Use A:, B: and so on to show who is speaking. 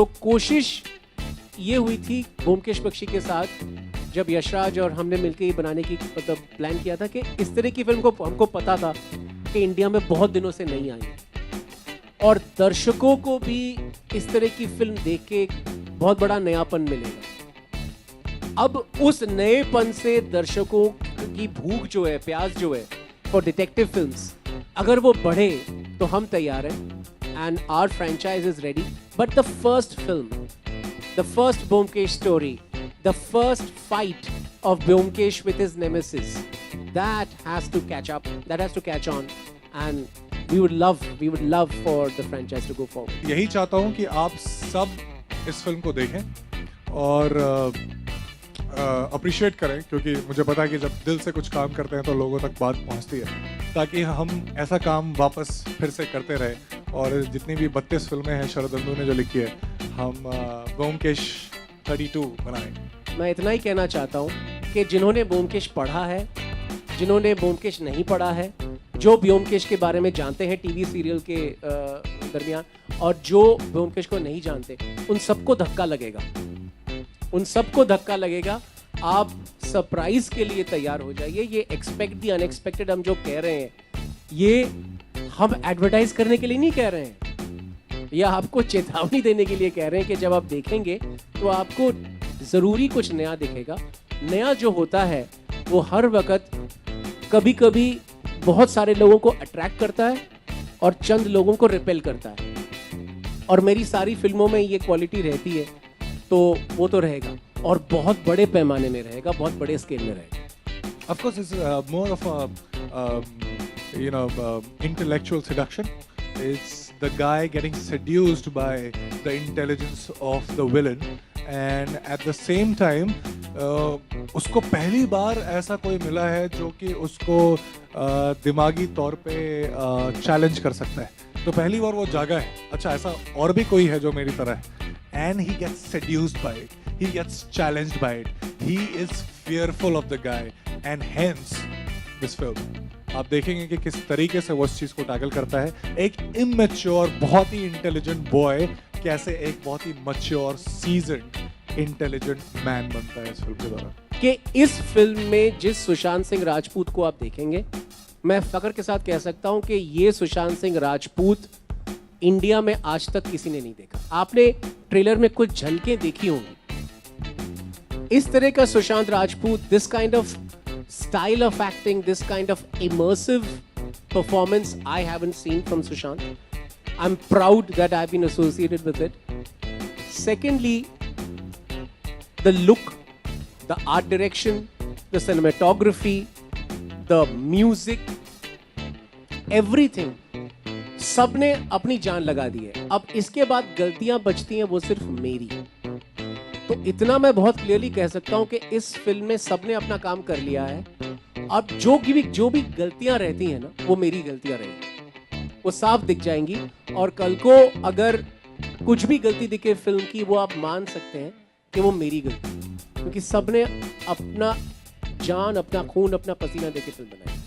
A: तो कोशिश ये हुई थी ब्योमकेश बख्शी के साथ, जब यशराज और हमने मिलकर ये बनाने की मतलब प्लान किया था कि इस तरह की फिल्म को हमको पता था कि इंडिया में बहुत दिनों से नहीं आई और दर्शकों को भी इस तरह की फिल्म देख के बहुत बड़ा नयापन मिलेगा। अब उस नएपन से दर्शकों की भूख जो है, प्यास जो है फॉर डिटेक्टिव फिल्म्स, अगर वो बढ़े तो हम तैयार हैं and our franchise is ready. But the first film, the first Byomkesh story, the first fight of Byomkesh with his nemesis, that has to catch up, that has to catch on, and we would love for the franchise to go forward.
B: यही चाहता हूँ कि आप सब इस film को देखें और अप्रिशिएट करें, क्योंकि मुझे पता है कि जब दिल से कुछ काम करते हैं तो लोगों तक बात पहुँचती है, ताकि हम ऐसा काम वापस फिर से करते रहें। और जितनी भी 32 फिल्में हैं शरदंदू ने जो लिखी है, हम ब्योमकेश 32 बनाएं।
A: मैं इतना ही कहना चाहता हूँ कि जिन्होंने ब्योमकेश पढ़ा है, जिन्होंने ब्योमकेश नहीं पढ़ा है, जो ब्योमकेश के बारे में जानते हैं टीवी सीरियल के दरमियान, और जो ब्योमकेश को नहीं जानते, उन सबको धक्का लगेगा, उन सबको धक्का लगेगा। आप सरप्राइज के लिए तैयार हो जाइए। ये एक्सपेक्ट द अनएक्सपेक्टेड हम जो कह रहे हैं, ये हम एडवर्टाइज करने के लिए नहीं कह रहे हैं, या आपको चेतावनी देने के लिए कह रहे हैं कि जब आप देखेंगे तो आपको ज़रूरी कुछ नया दिखेगा। नया जो होता है वो हर वक्त कभी कभी बहुत सारे लोगों को अट्रैक्ट करता है और चंद लोगों को रिपेल करता है, और मेरी सारी फिल्मों में ये क्वालिटी रहती है, तो वो तो रहेगा और बहुत बड़े पैमाने में रहेगा, बहुत बड़े स्केल में रहेगा।
B: Of course, it's more of a intellectual seduction. It's the guy getting seduced by the intelligence of the villain, and at the same time उसको पहली बार ऐसा कोई मिला है जो कि उसको दिमागी तौर पे चैलेंज कर सकता है। तो पहली बार वो जागा है, अच्छा ऐसा और भी कोई है जो मेरी तरह है, and he gets seduced by it, he gets challenged by it, he is fearful of the guy, and hence this film. आप देखेंगे कि किस तरीके से वो इस चीज को टैकल करता है। एक इमेच्योर, बहुत ही इंटेलिजेंट बॉय कैसे एक बहुत ही मैच्योर, सीजन्ड, इंटेलिजेंट मैन बनता है इस फिल्म के दौरान।
A: कि इस फिल्म में जिस सुशांत सिंह राजपूत को आप देखेंगे, मैं फख्र के साथ कह सकता हूं कि ये सुशांत सिंह राजपूत इंडिया में आज तक किसी ने नहीं देखा। आपने ट्रेलर में कुछ झलकें देखी होंगी, इस तरह का Sushant Rajput, this kind of style of acting, this kind of immersive performance, I haven't seen from Sushant. I'm proud that I've been associated with it. Secondly, the look, the art direction, the cinematography, the music, everything, सबने अपनी जान लगा दी है। अब इसके बाद गलतियां बचती हैं वो सिर्फ मेरी। तो इतना मैं बहुत क्लियरली कह सकता हूं कि इस फिल्म में सबने अपना काम कर लिया है। अब जो भी गलतियां रहती हैं ना, वो मेरी गलतियां रहेंगी, वो साफ दिख जाएंगी, और कल को अगर कुछ भी गलती दिखे फिल्म की, वो आप मान सकते हैं कि वो मेरी गलती है, क्योंकि सबने अपना जान, अपना खून, अपना पसीना देके फिल्म बनाई।